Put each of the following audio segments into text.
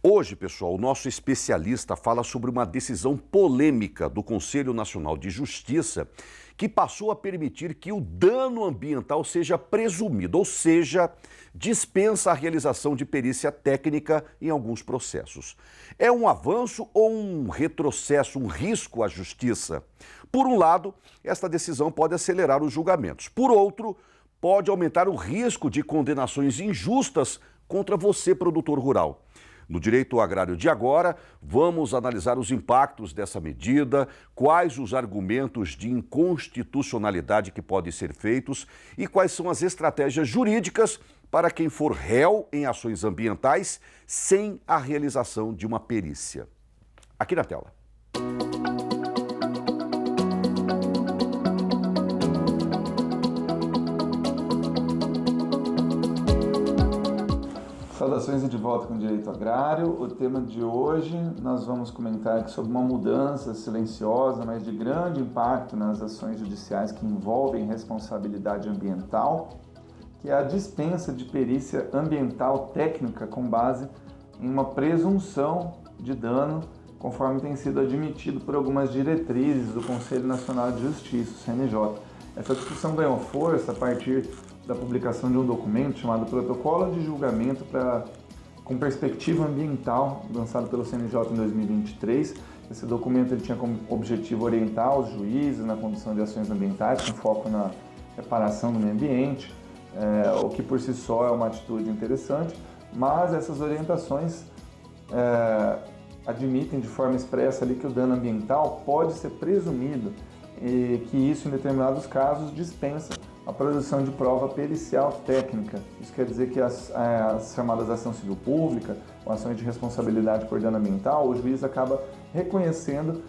Hoje, pessoal, o nosso especialista fala sobre uma decisão polêmica do Conselho Nacional de Justiça que passou a permitir que o dano ambiental seja presumido, ou seja, dispensa a realização de perícia técnica em alguns processos. É um avanço ou um retrocesso, um risco à justiça? Por um lado, esta decisão pode acelerar os julgamentos. Por outro, pode aumentar o risco de condenações injustas contra você, produtor rural. No Direito Agrário de Agora, vamos analisar os impactos dessa medida, quais os argumentos de inconstitucionalidade que podem ser feitos e quais são as estratégias jurídicas para quem for réu em ações ambientais sem a realização de uma perícia. Aqui na tela. Saudações e de volta com o Direito Agrário. O tema de hoje nós vamos comentar aqui sobre uma mudança silenciosa, mas de grande impacto nas ações judiciais que envolvem responsabilidade ambiental, que é a dispensa de perícia ambiental técnica com base em uma presunção de dano, conforme tem sido admitido por algumas diretrizes do Conselho Nacional de Justiça, o CNJ. Essa discussão ganhou força a partir da publicação de um documento chamado Protocolo de Julgamento com Perspectiva Ambiental, lançado pelo CNJ em 2023. Esse documento ele tinha como objetivo orientar os juízes na condução de ações ambientais, com foco na reparação do meio ambiente, o que por si só é uma atitude interessante, mas essas orientações admitem de forma expressa ali que o dano ambiental pode ser presumido e que isso, em determinados casos, dispensa a produção de prova pericial técnica. Isso quer dizer que as chamadas ação civil pública ou ações de responsabilidade por dano ambiental, o juiz acaba reconhecendo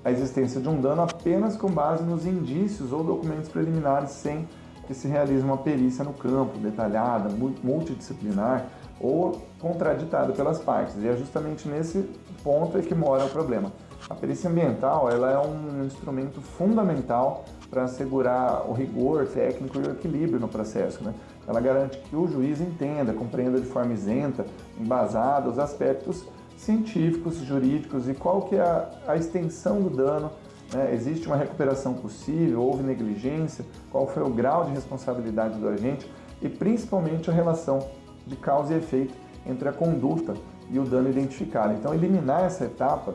a existência de um dano apenas com base nos indícios ou documentos preliminares, sem que se realize uma perícia no campo, detalhada, multidisciplinar ou contraditada pelas partes. E é justamente nesse ponto que mora o problema. A perícia ambiental ela é um instrumento fundamental para assegurar o rigor técnico e o equilíbrio no processo, né? Ela garante que o juiz entenda, compreenda de forma isenta, embasada, os aspectos científicos, jurídicos e qual que é a extensão do dano, né? Existe uma recuperação possível, houve negligência, qual foi o grau de responsabilidade do agente e principalmente a relação de causa e efeito entre a conduta e o dano identificado. Então, eliminar essa etapa,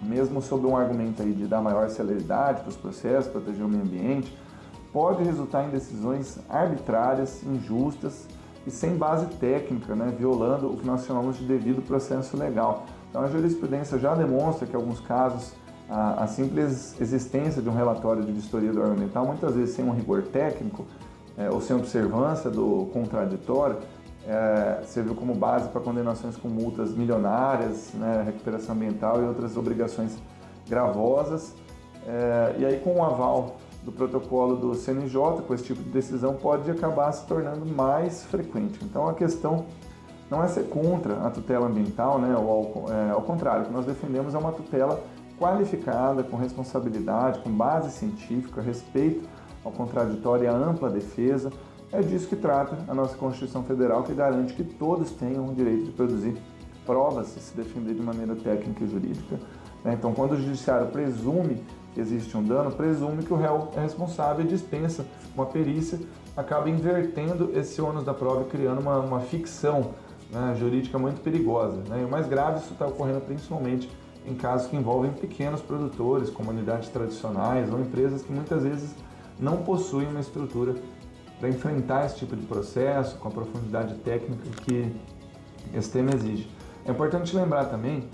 mesmo sob um argumento aí de dar maior celeridade para os processos, proteger o meio ambiente, pode resultar em decisões arbitrárias, injustas e sem base técnica, né, violando o que nós chamamos de devido processo legal. Então a jurisprudência já demonstra que em alguns casos a simples existência de um relatório de vistoria do órgão ambiental, muitas vezes sem um rigor técnico ou sem observância do contraditório, serviu como base para condenações com multas milionárias, né, recuperação ambiental e outras obrigações gravosas. E aí, com o aval do protocolo do CNJ, com esse tipo de decisão, pode acabar se tornando mais frequente. Então, a questão não é ser contra a tutela ambiental, né, ou ao contrário, o que nós defendemos é uma tutela qualificada, com responsabilidade, com base científica, respeito ao contraditório e à ampla defesa. É disso que trata a nossa Constituição Federal, que garante que todos tenham o direito de produzir provas e se defender de maneira técnica e jurídica. Então, quando o judiciário presume que existe um dano, presume que o réu é responsável e dispensa uma perícia, acaba invertendo esse ônus da prova e criando uma ficção, né, jurídica muito perigosa. E o mais grave, isso está ocorrendo principalmente em casos que envolvem pequenos produtores, comunidades tradicionais ou empresas que muitas vezes não possuem uma estrutura para enfrentar esse tipo de processo com a profundidade técnica que esse tema exige. É importante lembrar também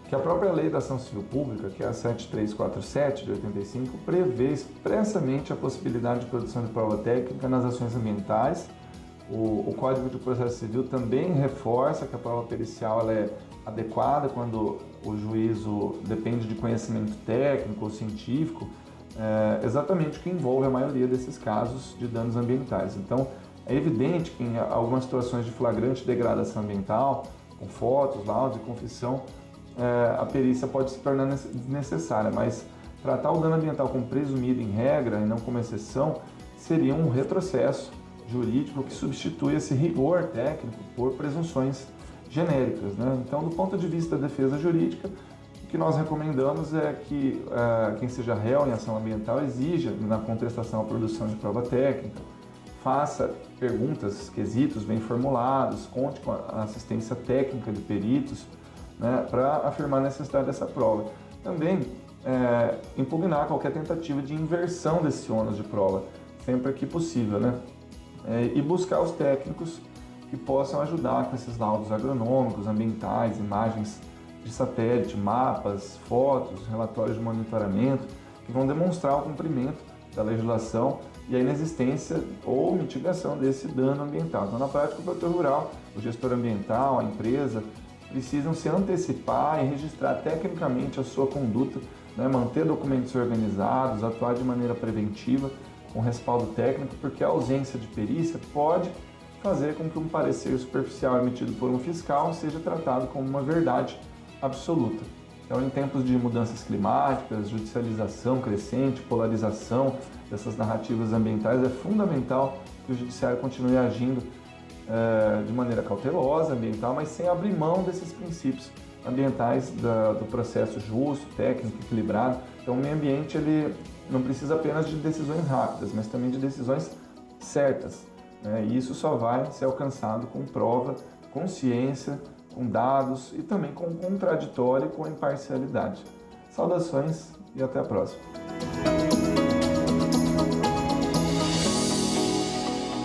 que a própria Lei da Ação Civil Pública, que é a 7347 de 85, prevê expressamente a possibilidade de produção de prova técnica nas ações ambientais. O Código de Processo Civil também reforça que a prova pericial ela é adequada quando o juízo depende de conhecimento técnico ou científico, exatamente o que envolve a maioria desses casos de danos ambientais. Então, é evidente que em algumas situações de flagrante degradação ambiental, com fotos, laudos e confissão, a perícia pode se tornar desnecessária, mas tratar o dano ambiental como presumido em regra e não como exceção seria um retrocesso jurídico que substitui esse rigor técnico por presunções genéricas, né? Então, do ponto de vista da defesa jurídica, o que nós recomendamos é que quem seja réu em ação ambiental exija, na contestação, a produção de prova técnica, faça perguntas, quesitos bem formulados, conte com a assistência técnica de peritos, né, para afirmar a necessidade dessa prova. Também impugnar qualquer tentativa de inversão desse ônus de prova, sempre que possível, né? E buscar os técnicos que possam ajudar com esses laudos agronômicos, ambientais, imagens de satélite, mapas, fotos, relatórios de monitoramento, que vão demonstrar o cumprimento da legislação e a inexistência ou mitigação desse dano ambiental. Então, na prática, o produtor rural, o gestor ambiental, a empresa, precisam se antecipar e registrar tecnicamente a sua conduta, né, manter documentos organizados, atuar de maneira preventiva, com respaldo técnico, porque a ausência de perícia pode fazer com que um parecer superficial emitido por um fiscal seja tratado como uma verdade absoluta. Então, em tempos de mudanças climáticas, judicialização crescente, polarização dessas narrativas ambientais, é fundamental que o judiciário continue agindo de maneira cautelosa, ambiental, mas sem abrir mão desses princípios ambientais do processo justo, técnico, equilibrado. Então, o meio ambiente ele não precisa apenas de decisões rápidas, mas também de decisões certas, né? E isso só vai ser alcançado com prova, com ciência, com dados e também com contraditório e com imparcialidade. Saudações e até a próxima.